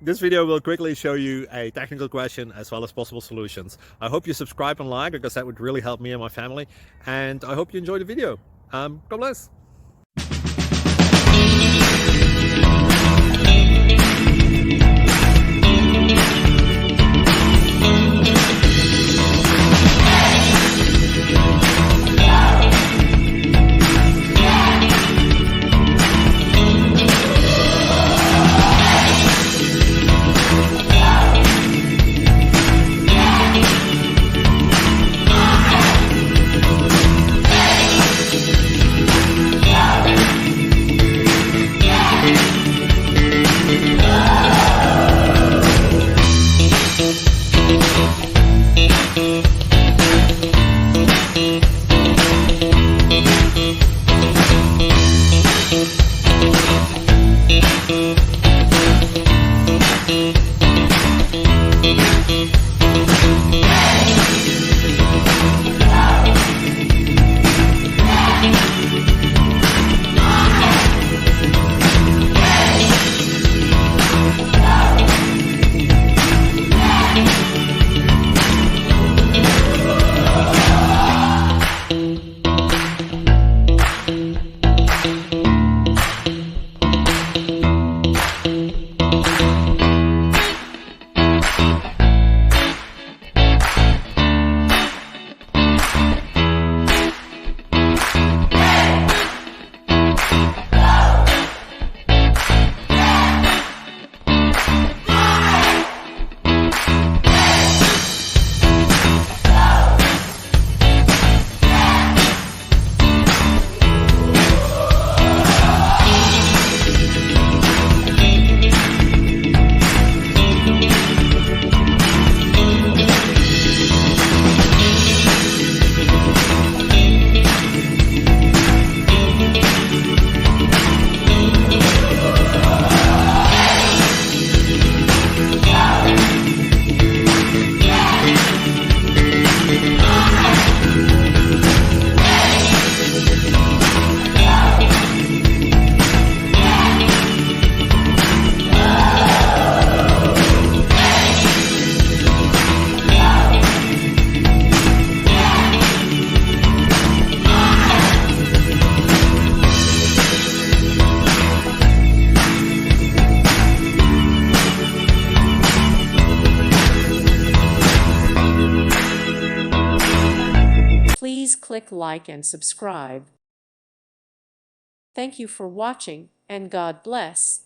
This video will quickly show you a technical question as well as possible solutions. I hope you subscribe and like, because that would really help me and my family. And I hope you enjoy the video. God bless. Please click like and subscribe. Thank you for watching, and God bless.